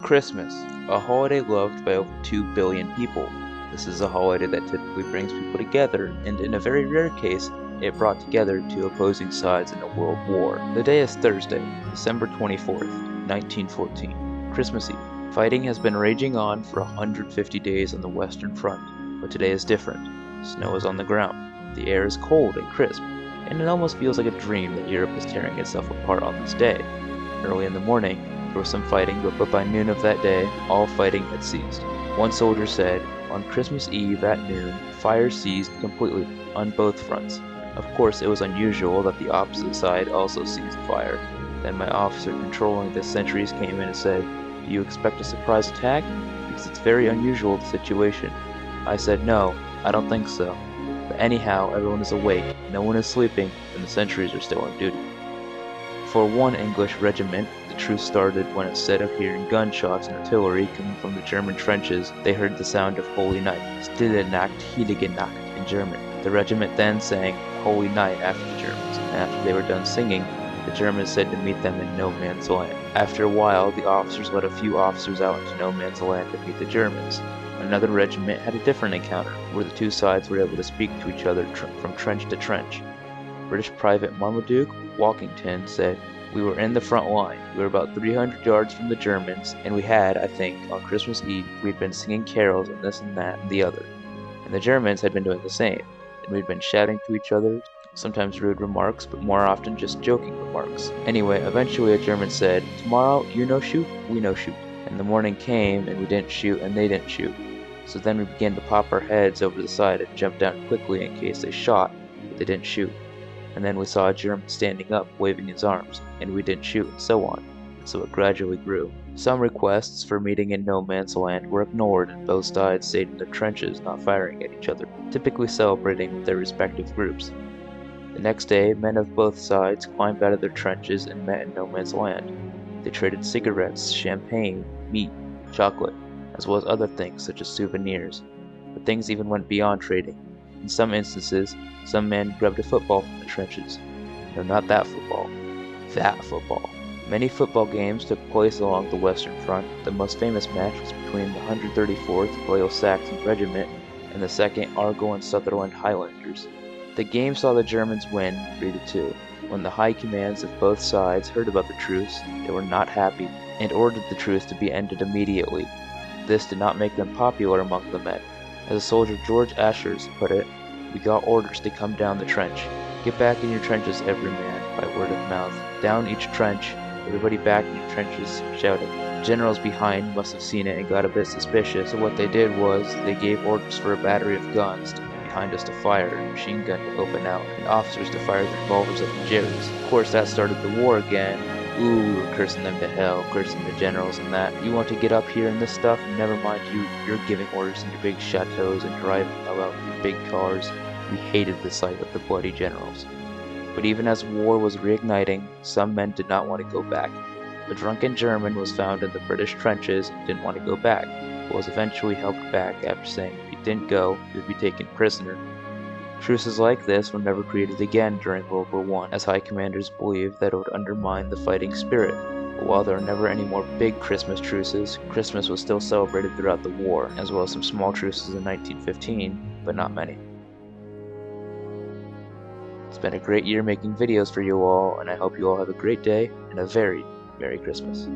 Christmas, a holiday loved by over 2 billion people. This is a holiday that typically brings people together, and in a very rare case, it brought together two opposing sides in a world war. The day is Thursday, December 24th, 1914, Christmas Eve. Fighting has been raging on for 150 days on the Western Front, but today is different. Snow is on the ground, the air is cold and crisp, and it almost feels like a dream that Europe is tearing itself apart on this day. Early in the morning, there was some fighting, but by noon of that day, all fighting had ceased. One soldier said, "On Christmas Eve at noon, fire ceased completely on both fronts." Of course, it was unusual that the opposite side also seized fire. Then my officer controlling the sentries came in and said, "Do you expect a surprise attack? Because it's very unusual, the situation." I said, "No, I don't think so. But anyhow, everyone is awake, no one is sleeping, and the sentries are still on duty." For one English regiment, the truce started when instead of hearing gunshots and artillery coming from the German trenches, they heard the sound of Holy Night, Stille Nacht, Heilige Nacht in German. The regiment then sang Holy Night after the Germans, and after they were done singing, the Germans said to meet them in no man's land. After a while, the officers led a few officers out into no man's land to meet the Germans. Another regiment had a different encounter, where the two sides were able to speak to each other from trench to trench. British Private Marmaduke Walkington said, "We were in the front line. We were about 300 yards from the Germans, and we had, I think, on Christmas Eve, we'd been singing carols and this and that and the other. And the Germans had been doing the same, and we'd been shouting to each other, sometimes rude remarks, but more often just joking remarks. Anyway, eventually a German said, 'Tomorrow, you no shoot, we no shoot.' And the morning came, and we didn't shoot, and they didn't shoot. So then we began to pop our heads over the side and jump down quickly in case they shot, but they didn't shoot. And then we saw a German standing up, waving his arms, and we didn't shoot, and so on. So it gradually grew. Some requests for meeting in no man's land were ignored, and both sides stayed in their trenches, not firing at each other, typically celebrating with their respective groups. The next day, men of both sides climbed out of their trenches and met in no man's land. They traded cigarettes, champagne, meat, chocolate, as well as other things such as souvenirs. But things even went beyond trading. In some instances, some men grabbed a football from the trenches. No, not that football. That football. Many football games took place along the Western Front. The most famous match was between the 134th Loyal-Saxon Regiment and the 2nd Argyll and Sutherland Highlanders. The game saw the Germans win 3-2. When the high commands of both sides heard about the truce, they were not happy and ordered the truce to be ended immediately. This did not make them popular among the men. As the soldier George Ashers put it, "We got orders to come down the trench. Get back in your trenches, every man," by word of mouth. Down each trench, everybody back in your trenches, shouting. The generals behind must have seen it and got a bit suspicious, so what they did was, they gave orders for a battery of guns behind us to fire, a machine gun to open out, and officers to fire their revolvers at the Jerries. Of course, that started the war again. Ooh, we were cursing them to hell, cursing the generals and that. "You want to get up here in this stuff? Never mind you, you're giving orders in your big chateaus and driving about in your big cars." We hated the sight of the bloody generals. But even as war was reigniting, some men did not want to go back. A drunken German was found in the British trenches and didn't want to go back, but was eventually helped back after saying if he didn't go, he would be taken prisoner. Truces like this were never created again during World War I, as high commanders believed that it would undermine the fighting spirit. But while there were never any more big Christmas truces, Christmas was still celebrated throughout the war, as well as some small truces in 1915, but not many. It's been a great year making videos for you all, and I hope you all have a great day and a very Merry Christmas.